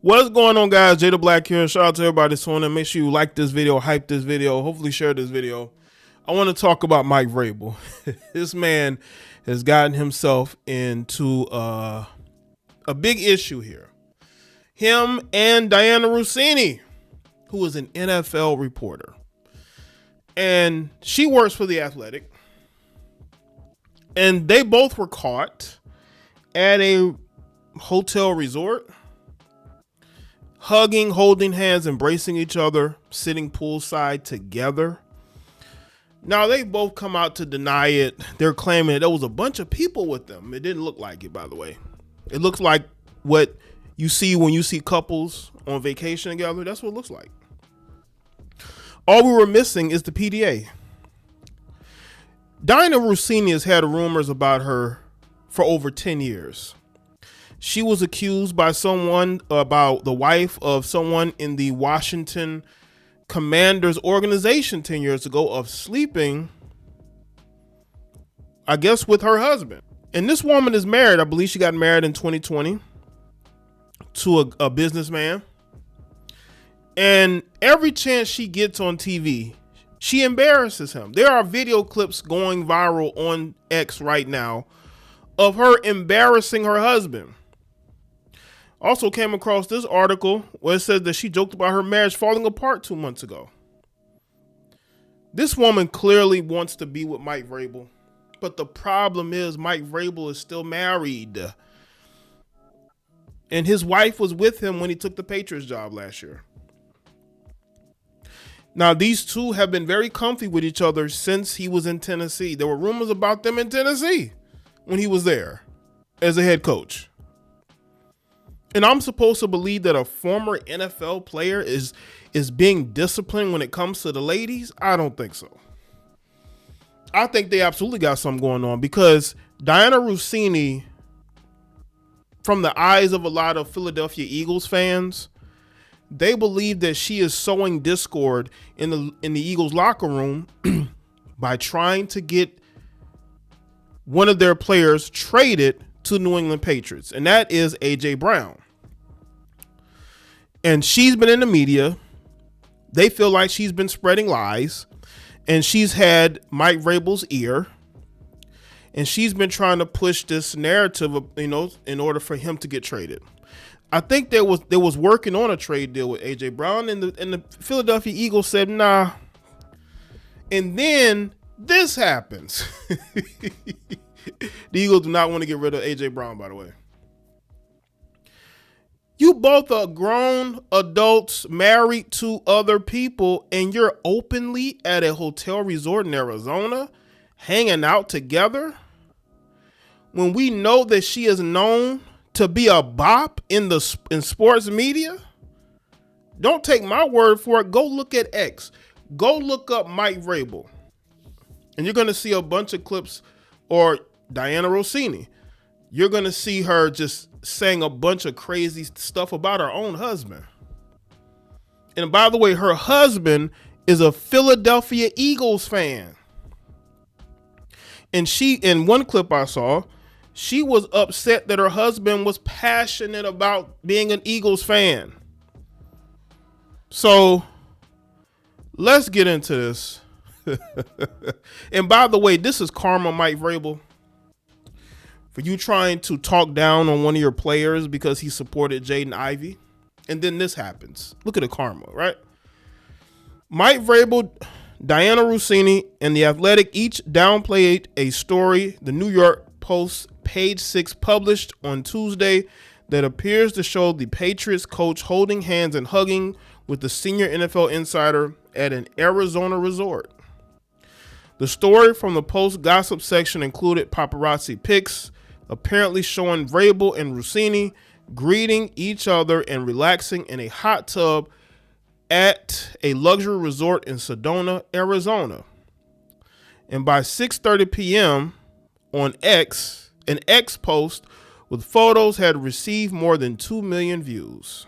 What's going on, guys? Jay the Black here. Shout out to everybody that's on there. Make sure you like this video, hype this video, hopefully share this video. I want to talk about Mike Vrabel. This man has gotten himself into a big issue here. Him and Dianna Russini, who is an NFL reporter. And she works for The Athletic. And they both were caught at a hotel resort, hugging, holding hands, embracing each other, sitting poolside together. Now, they both come out to deny it. They're claiming that there was a bunch of people with them. It didn't look like it, by the way. It looks like what you see when you see couples on vacation together. That's what it looks like. All we were missing is the PDA. Dianna Russini has had rumors about her for over 10 years. She was accused by someone, about the wife of someone in the Washington Commanders organization 10 years ago, of sleeping, I guess, with her husband. And this woman is married. I believe she got married in 2020 to a businessman. And every chance she gets on TV, she embarrasses him. There are video clips going viral on X right now of her embarrassing her husband. Also came across this article where it says that she joked about her marriage falling apart 2 months ago. This woman clearly wants to be with Mike Vrabel, but the problem is Mike Vrabel is still married. And his wife was with him when he took the Patriots job last year. Now, these two have been very comfy with each other since he was in Tennessee. There were rumors about them in Tennessee when he was there as a head coach. And I'm supposed to believe that a former NFL player is being disciplined when it comes to the ladies? I don't think so. I think they absolutely got something going on, because Dianna Russini, from the eyes of a lot of Philadelphia Eagles fans, they believe that she is sowing discord in the Eagles locker room by trying to get one of their players traded to the New England Patriots, and that is AJ Brown. And she's been in the media. They feel like she's been spreading lies, and she's had Mike Vrabel's ear, and she's been trying to push this narrative of, in order for him to get traded. I think there was working on a trade deal with AJ Brown, and the Philadelphia Eagles said nah. And then this happens. The Eagles do not want to get rid of AJ Brown, by the way. You both are grown adults married to other people, and you're openly at a hotel resort in Arizona hanging out together when we know that she is known to be a bop in sports media. Don't take my word for it. Go look at X. Go look up Mike Vrabel, and you're going to see a bunch of clips, or Dianna Russini. You're going to see her just saying a bunch of crazy stuff about her own husband. And by the way, her husband is a Philadelphia Eagles fan. And in one clip I saw, she was upset that her husband was passionate about being an Eagles fan. So let's get into this. And by the way, this is karma, Mike Vrabel, for you trying to talk down on one of your players because he supported Jaden Ivey. And then this happens. Look at the karma, right? Mike Vrabel, Dianna Russini, and The Athletic each downplayed a story the New York Post Page 6 published on Tuesday that appears to show the Patriots coach holding hands and hugging with the senior NFL insider at an Arizona resort. The story from the Post gossip section included paparazzi pics, apparently showing Vrabel and Russini greeting each other and relaxing in a hot tub at a luxury resort in Sedona, Arizona. And by 6:30 p.m. on X, an X post with photos had received more than 2 million views.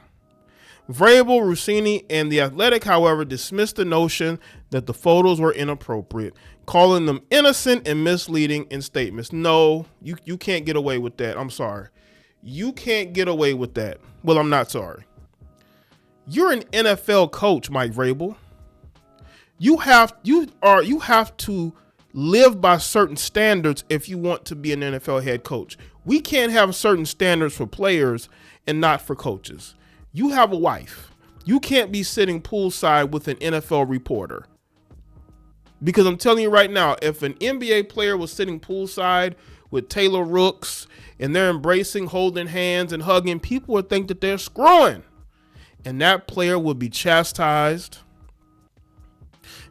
Vrabel, Russini, and The Athletic, however, dismissed the notion that the photos were inappropriate, calling them innocent and misleading in statements. No, you can't get away with that. I'm sorry. You can't get away with that. Well, I'm not sorry. You're an NFL coach, Mike Vrabel. You have to live by certain standards if you want to be an NFL head coach. We can't have certain standards for players and not for coaches. You have a wife. You can't be sitting poolside with an NFL reporter. Because I'm telling you right now, if an NBA player was sitting poolside with Taylor Rooks and they're embracing, holding hands and hugging, people would think that they're screwing. And that player would be chastised.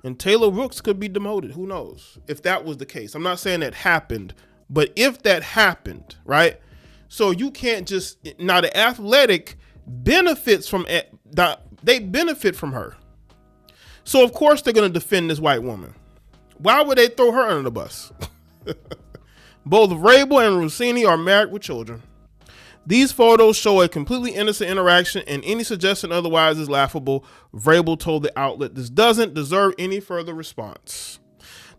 And Taylor Rooks could be demoted. Who knows if that was the case? I'm not saying that happened, but if that happened, right? So you can't just, now the Athletic benefits from, they benefit from her. So of course they're going to defend this white woman. Why would they throw her under the bus? Both Vrabel and Russini are married with children. These photos show a completely innocent interaction, and any suggestion otherwise is laughable. Vrabel told the outlet this doesn't deserve any further response.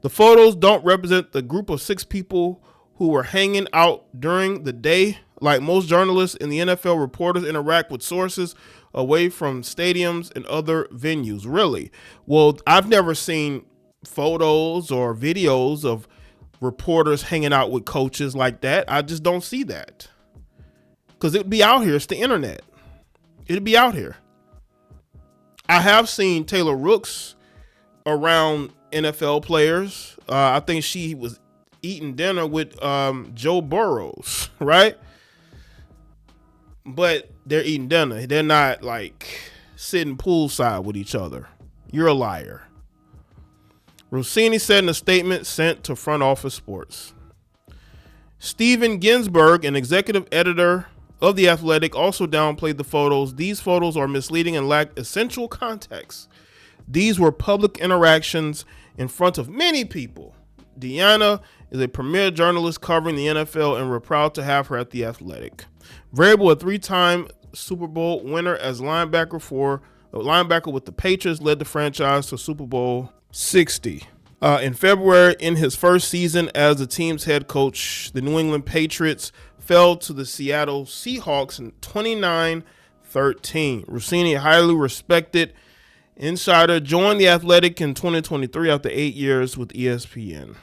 The photos don't represent the group of 6 people who were hanging out during the day. Like most journalists in the NFL, reporters interact with sources away from stadiums and other venues. Really? Well, I've never seen photos or videos of reporters hanging out with coaches like that. I just don't see that. Because it'd be out here. It's the internet. It'd be out here. I have seen Taylor Rooks around NFL players. I think she was eating dinner with Joe Burrows, right? But they're eating dinner. They're not like sitting poolside with each other. You're a liar. Russini said in a statement sent to Front Office Sports. Steven Ginsburg, an executive editor of The Athletic, also downplayed the photos. These photos are misleading and lack essential context. These were public interactions in front of many people. Dianna is a premier journalist covering the NFL, and we're proud to have her at The Athletic. Vrabel, a 3-time Super Bowl winner as linebacker with the Patriots, led the franchise to Super Bowl 60. In February, in his first season as the team's head coach, the New England Patriots fell to the Seattle Seahawks in 29-13. Russini, a highly respected insider, joined The Athletic in 2023 after 8 years with ESPN.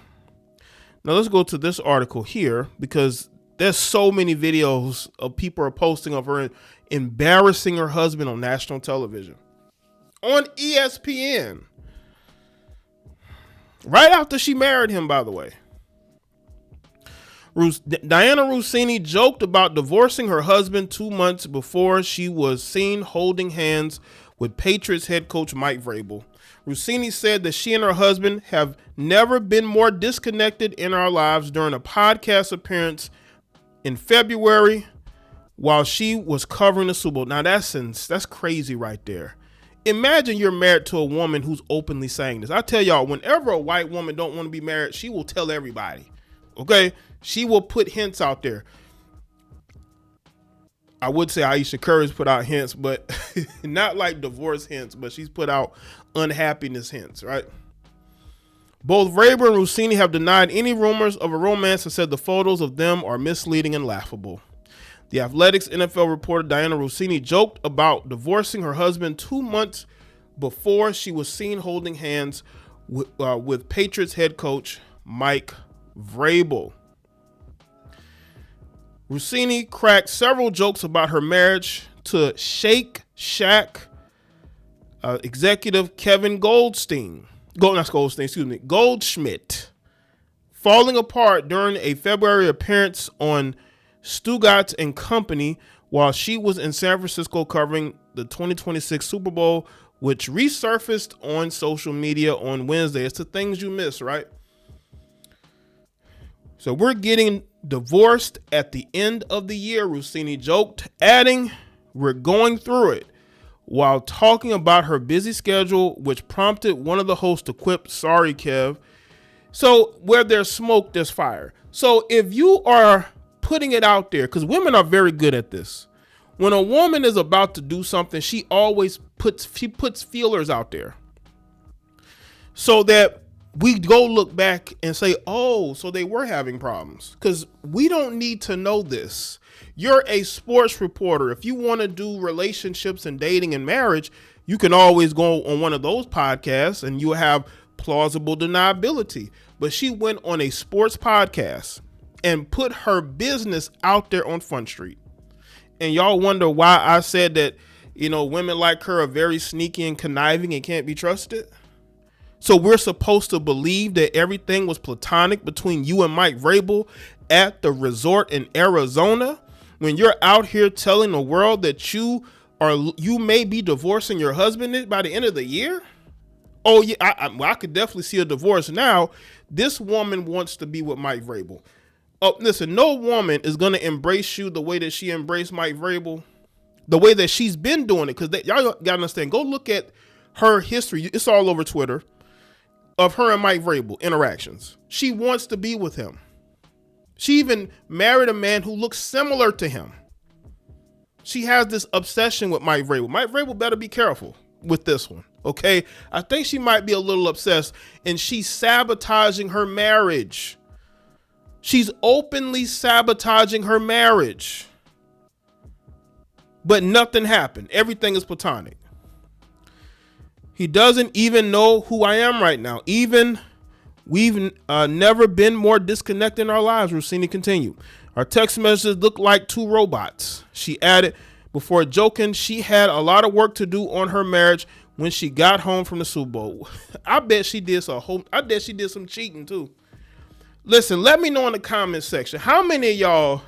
Now let's go to this article here, because there's so many videos of people are posting of her embarrassing her husband on national television. On ESPN. Right after she married him, by the way. Dianna Russini joked about divorcing her husband 2 months before she was seen holding hands with Patriots head coach Mike Vrabel. Russini said that she and her husband have never been more disconnected in our lives during a podcast appearance in February while she was covering the Super Bowl. Now that's crazy right there. Imagine you're married to a woman who's openly saying this. I tell y'all, whenever a white woman don't want to be married, she will tell everybody. Okay? She will put hints out there. I would say Aisha Curry's put out hints, but not like divorce hints, but she's put out unhappiness hints, right? Both Vrabel and Russini have denied any rumors of a romance and said the photos of them are misleading and laughable. The Athletic's NFL reporter Dianna Russini joked about divorcing her husband 2 months before she was seen holding hands with Patriots head coach Mike Vrabel. Russini cracked several jokes about her marriage to Shake Shack executive Kevin Goldschmidt, falling apart during a February appearance on Stugotz and Company while she was in San Francisco covering the 2026 Super Bowl, which resurfaced on social media on Wednesday. It's the things you miss, right? So we're getting divorced at the end of the year, Russini joked, adding, "We're going through it," while talking about her busy schedule, which prompted one of the hosts to quip, "Sorry, Kev." So where there's smoke, there's fire. So if you are putting it out there, because women are very good at this. When a woman is about to do something, she always puts feelers out there so that we go look back and say, oh, so they were having problems, because we don't need to know this. You're a sports reporter. If you want to do relationships and dating and marriage, you can always go on one of those podcasts and you have plausible deniability. But she went on a sports podcast and put her business out there on Front Street. And y'all wonder why I said that, women like her are very sneaky and conniving and can't be trusted. So we're supposed to believe that everything was platonic between you and Mike Vrabel at the resort in Arizona, when you're out here telling the world that you may be divorcing your husband by the end of the year? Oh yeah, I could definitely see a divorce now. This woman wants to be with Mike Vrabel. Oh, listen, no woman is going to embrace you the way that she embraced Mike Vrabel, the way that she's been doing it. Because y'all got to understand, go look at her history. It's all over Twitter of her and Mike Vrabel interactions. She wants to be with him. She even married a man who looks similar to him. She has this obsession with Mike Vrabel. Mike Vrabel better be careful with this one, okay? I think she might be a little obsessed, and she's sabotaging her marriage. She's openly sabotaging her marriage. But nothing happened. Everything is platonic. He doesn't even know who I am right now. We've never been more disconnected in our lives, Russini continued. Our text messages look like two robots. She added, before joking, she had a lot of work to do on her marriage when she got home from the Super Bowl. I bet she did some cheating too. Listen, let me know in the comment section, how many of y'all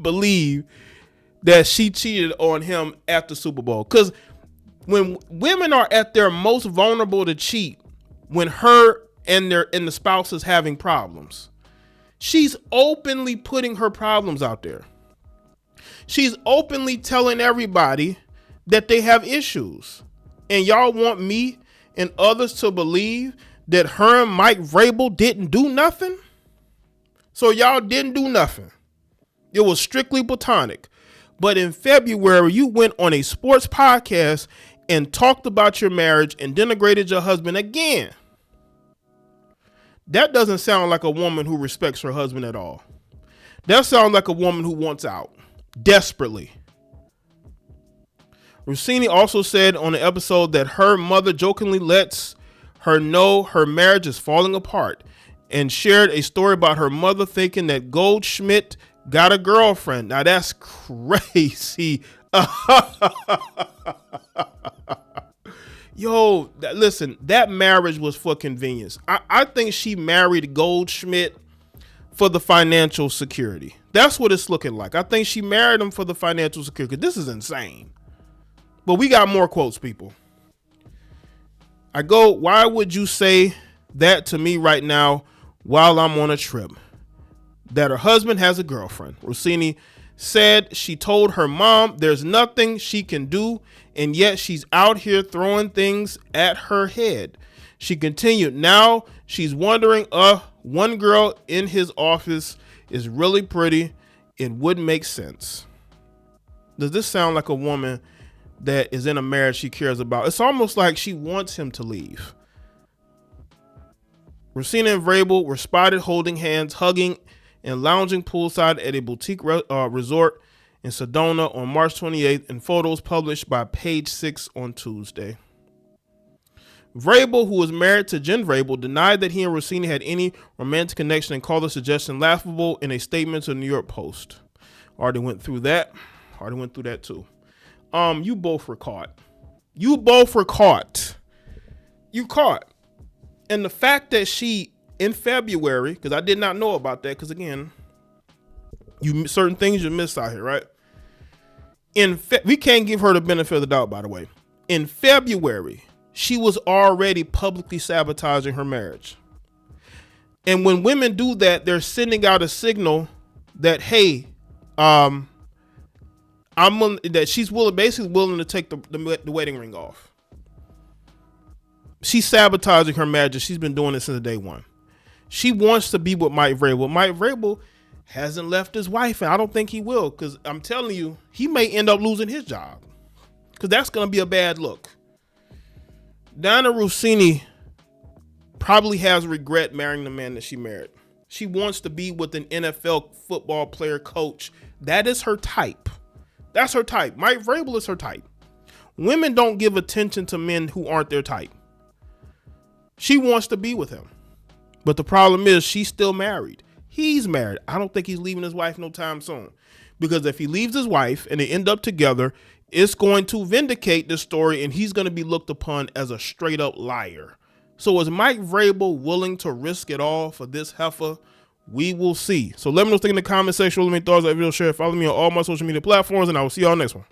believe that she cheated on him at the Super Bowl? Because when women are at their most vulnerable to cheat, when her and the spouse is having problems, she's openly putting her problems out there. She's openly telling everybody that they have issues. And y'all want me and others to believe that her and Mike Vrabel didn't do nothing? So y'all didn't do nothing. It was strictly platonic. But in February, you went on a sports podcast and talked about your marriage and denigrated your husband again. That doesn't sound like a woman who respects her husband at all. That sounds like a woman who wants out desperately. Russini also said on the episode that her mother jokingly lets her know her marriage is falling apart, and shared a story about her mother thinking that Goldschmidt got a girlfriend. Now that's crazy. Yo, listen, that marriage was for convenience. I think she married Goldschmidt for the financial security. That's what it's looking like. I think she married him for the financial security. This is insane. But we got more quotes, people. Why would you say that to me right now while I'm on a trip? That her husband has a girlfriend. Russini said she told her mom there's nothing she can do, and yet she's out here throwing things at her head. She continued, now she's wondering, one girl in his office is really pretty. It would make sense. Does this sound like a woman that is in a marriage she cares about? It's almost like she wants him to leave. Russini and Vrabel were spotted holding hands, hugging, and lounging poolside at a boutique resort in Sedona on March 28th in photos published by Page 6 on Tuesday. Vrabel, who was married to Jen Vrabel, denied that he and Russini had any romantic connection and called the suggestion laughable in a statement to the New York Post. Already went through that too. You both were caught. You caught. And the fact that she, in February, because I did not know about that, because again, certain things you miss out here, right? We can't give her the benefit of the doubt, by the way. In February, she was already publicly sabotaging her marriage. And when women do that, they're sending out a signal that, hey, that she's basically willing to take the wedding ring off. She's sabotaging her marriage, and she's been doing it since day one. She wants to be with Mike Vrabel. Mike Vrabel hasn't left his wife, and I don't think he will, because I'm telling you, he may end up losing his job, because that's going to be a bad look. Dianna Russini probably has regret marrying the man that she married. She wants to be with an NFL football player coach. That is her type. That's her type. Mike Vrabel is her type. Women don't give attention to men who aren't their type. She wants to be with him. But the problem is she's still married. He's married. I don't think he's leaving his wife no time soon. Because if he leaves his wife and they end up together, it's going to vindicate this story and he's going to be looked upon as a straight up liar. So is Mike Vrabel willing to risk it all for this heifer? We will see. So let me know what you think in the comment section. Let me know your thoughts. Share. Follow me on all my social media platforms and I will see y'all next one.